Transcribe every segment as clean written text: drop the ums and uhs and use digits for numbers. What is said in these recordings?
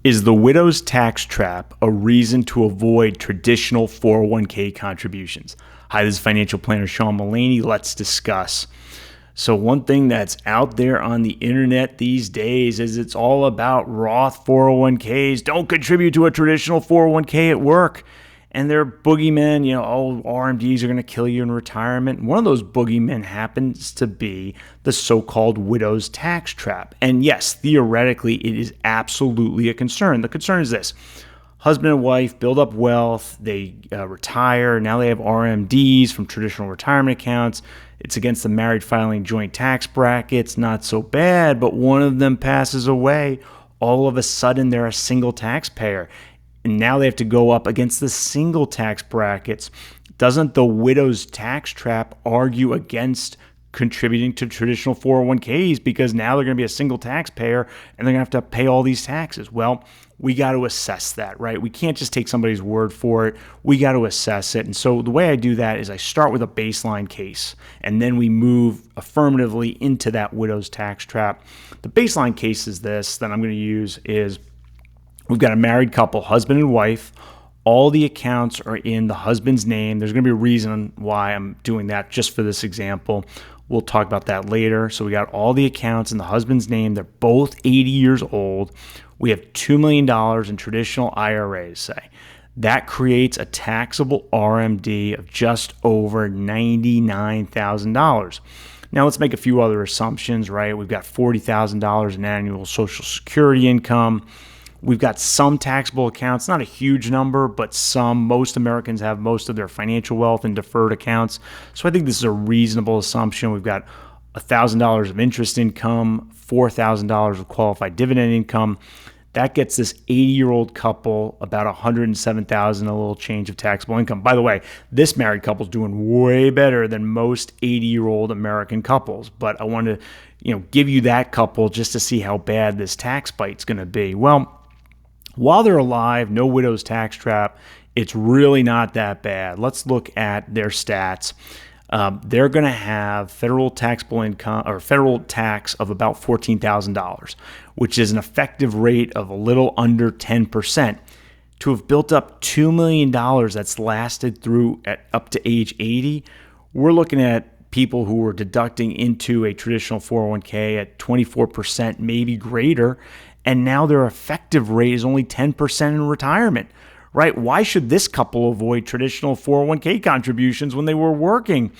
Is the widow's tax trap a reason to avoid traditional 401k contributions? Hi, this is financial planner Sean Mullaney. Let's discuss. So one thing that's out there on the internet these days is it's all about Roth 401ks. Don't contribute to a traditional 401k at work. And they're boogeymen, RMDs are going to kill you in retirement. One of those boogeymen happens to be the so-called widow's tax trap. And yes, theoretically, it is absolutely a concern. The concern is this. Husband and wife build up wealth, they retire, now they have RMDs from traditional retirement accounts. It's against the married filing joint tax brackets, not so bad, but one of them passes away. All of a sudden, they're a single taxpayer. And now they have to go up against the single tax brackets. Doesn't the widow's tax trap argue against contributing to traditional 401ks because now they're going to be a single taxpayer and they're going to have to pay all these taxes? Well, we got to assess that, right? We can't just take somebody's word for it. We got to assess it. And so the way I do that is I start with a baseline case and then we move affirmatively into that widow's tax trap. The baseline case is this that I'm going to use is we've got a married couple, husband and wife. All the accounts are in the husband's name. There's going to be a reason why I'm doing that just for this example. We'll talk about that later. So we got all the accounts in the husband's name. They're both 80 years old. We have $2 million in traditional IRAs, say. That creates a taxable RMD of just over $99,000. Now let's make a few other assumptions, right? We've got $40,000 in annual Social Security income. We've got some taxable accounts, not a huge number, but some. Most Americans have most of their financial wealth in deferred accounts. So I think this is a reasonable assumption. We've got $1,000 of interest income, $4,000 of qualified dividend income. That gets this 80-year-old couple about $107,000, a little change of taxable income. By the way, this married couple is doing way better than most 80-year-old American couples. But I want to, give you that couple just to see how bad this tax bite's going to be. Well, while they're alive, no widow's tax trap, it's really not that bad. Let's look at their stats. They're going to have federal taxable income or federal tax of about $14,000, which is an effective rate of a little under 10%. To have built up $2 million that's lasted through up to age 80, we're looking at people who are deducting into a traditional 401k at 24%, maybe greater. And now their effective rate is only 10% in retirement, right? Why should this couple avoid traditional 401k contributions when they were working?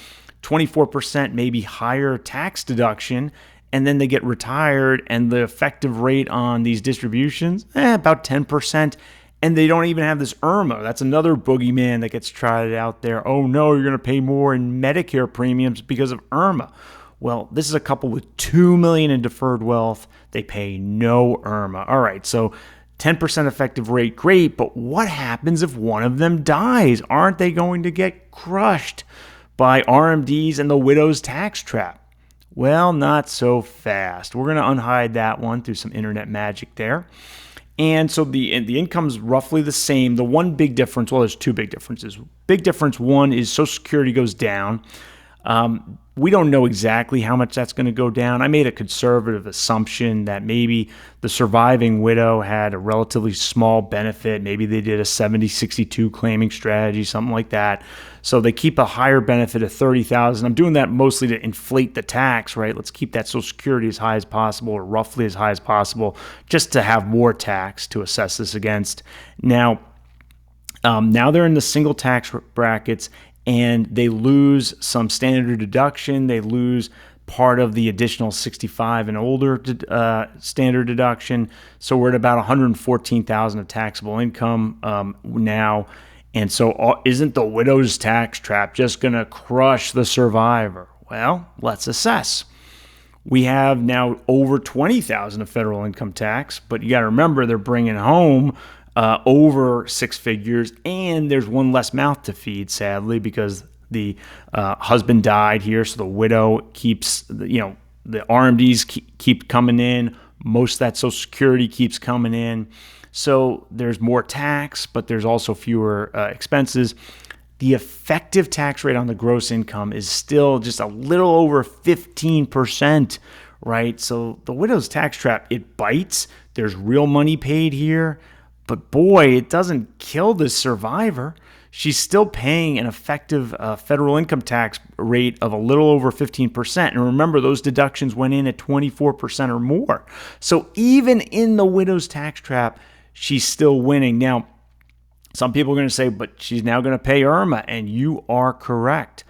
24% maybe higher tax deduction, and then they get retired, and the effective rate on these distributions, about 10%, and they don't even have this IRMA. That's another boogeyman that gets trotted out there. Oh no, you're going to pay more in Medicare premiums because of IRMA. Well, this is a couple with $2 million in deferred wealth. They pay no IRMA. All right, so 10% effective rate, great, but what happens if one of them dies? Aren't they going to get crushed by RMDs and the widow's tax trap? Well, not so fast. We're going to unhide that one through some internet magic there. And so the income's roughly the same. The one big difference, well, there's two big differences. Big difference one is Social Security goes down. We don't know exactly how much that's going to go down. I made a conservative assumption that maybe the surviving widow had a relatively small benefit. Maybe they did a 70-62 claiming strategy, something like that. So they keep a higher benefit of $30,000. I'm doing that mostly to inflate the tax, right? Let's keep that Social Security as high as possible, or roughly as high as possible, just to have more tax to assess this against. Now they're in the single tax brackets, and they lose some standard deduction. They lose part of the additional 65 and older standard deduction. So we're at about $114,000 of taxable income now. And so isn't the widow's tax trap just going to crush the survivor? Well, let's assess. We have now over $20,000 of federal income tax, but you got to remember they're bringing home over six figures, and there's one less mouth to feed, sadly, because the husband died here, so the widow keeps, the RMDs keep coming in. Most of that Social Security keeps coming in. So there's more tax, but there's also fewer expenses. The effective tax rate on the gross income is still just a little over 15%, right? So the widow's tax trap, it bites. There's real money paid here, but boy, it doesn't kill the survivor. She's still paying an effective federal income tax rate of a little over 15%. And remember, those deductions went in at 24% or more. So even in the widow's tax trap, she's still winning. Now, some people are going to say, but she's now going to pay IRMA, and you are correct.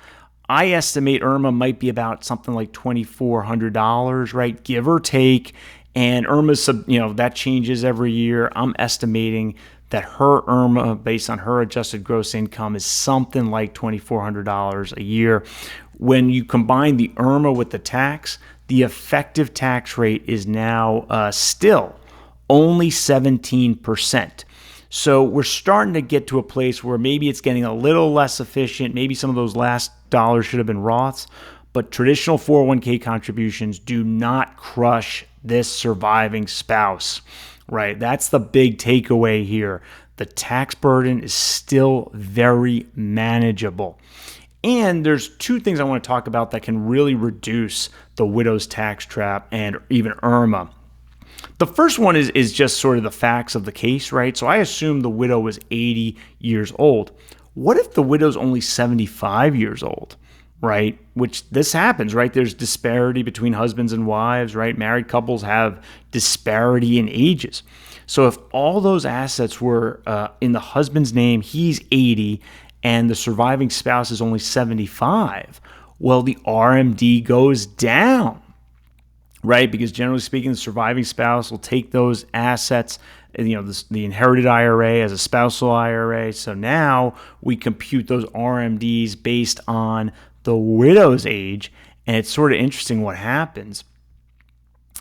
I estimate IRMA might be about something like $2,400, right? Give or take. And IRMA's, that changes every year. I'm estimating that her IRMA, based on her adjusted gross income, is something like $2,400 a year. When you combine the IRMA with the tax, the effective tax rate is now still only 17%. So we're starting to get to a place where maybe it's getting a little less efficient. Maybe some of those last dollars should have been Roths, but traditional 401k contributions do not crush this surviving spouse, right? That's the big takeaway here. The tax burden is still very manageable. And there's two things I want to talk about that can really reduce the widow's tax trap and even IRMA. The first one is just sort of the facts of the case, right? So I assume the widow was 80 years old. What if the widow's only 75 years old, right? Which this happens, right? There's disparity between husbands and wives, right? Married couples have disparity in ages. So if all those assets were in the husband's name, he's 80, and the surviving spouse is only 75, well, the RMD goes down, right? Because generally speaking, the surviving spouse will take those assets, the inherited IRA as a spousal IRA. So now we compute those RMDs based on the widow's age. And it's sort of interesting what happens.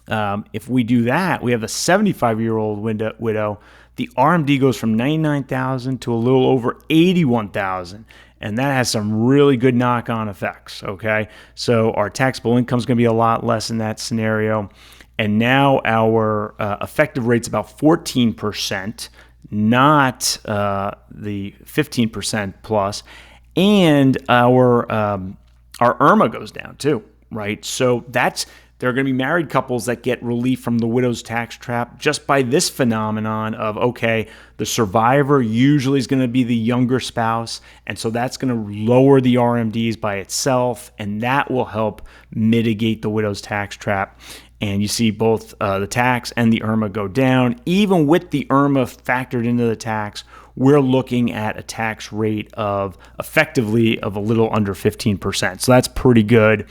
If we do that, we have a 75-year-old widow. The RMD goes from $99,000 to a little over $81,000. And that has some really good knock-on effects, okay? So our taxable income is going to be a lot less in that scenario. And now our effective rate's about 14%, not the 15% plus. And our IRMA goes down too, right? So there are going to be married couples that get relief from the widow's tax trap just by this phenomenon of, okay, the survivor usually is going to be the younger spouse, and so that's going to lower the RMDs by itself, and that will help mitigate the widow's tax trap. And you see both the tax and the IRMA go down. Even with the IRMA factored into the tax, we're looking at a tax rate of effectively of a little under 15%. So that's pretty good.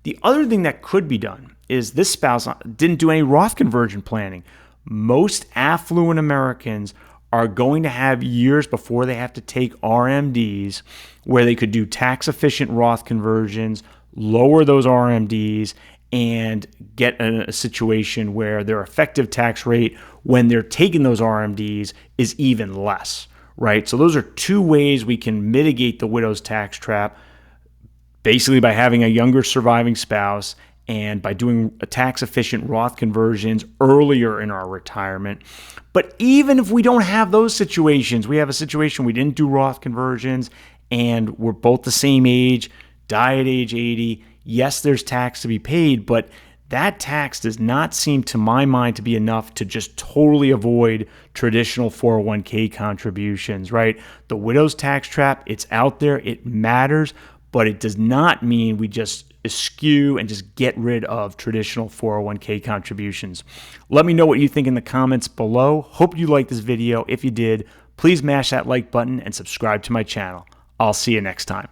The other thing that could be done is this spouse didn't do any Roth conversion planning. Most affluent Americans are going to have years before they have to take RMDs where they could do tax-efficient Roth conversions, lower those RMDs, and get a situation where their effective tax rate when they're taking those RMDs is even less, right? So those are two ways we can mitigate the widow's tax trap, basically by having a younger surviving spouse and by doing tax-efficient Roth conversions earlier in our retirement. But even if we don't have those situations, we have a situation we didn't do Roth conversions and we're both the same age, die at age 80, yes, there's tax to be paid, but that tax does not seem, to my mind, to be enough to just totally avoid traditional 401k contributions, right? The widow's tax trap, it's out there, it matters, but it does not mean we just eschew and just get rid of traditional 401k contributions. Let me know what you think in the comments below. Hope you liked this video. If you did, please mash that like button and subscribe to my channel. I'll see you next time.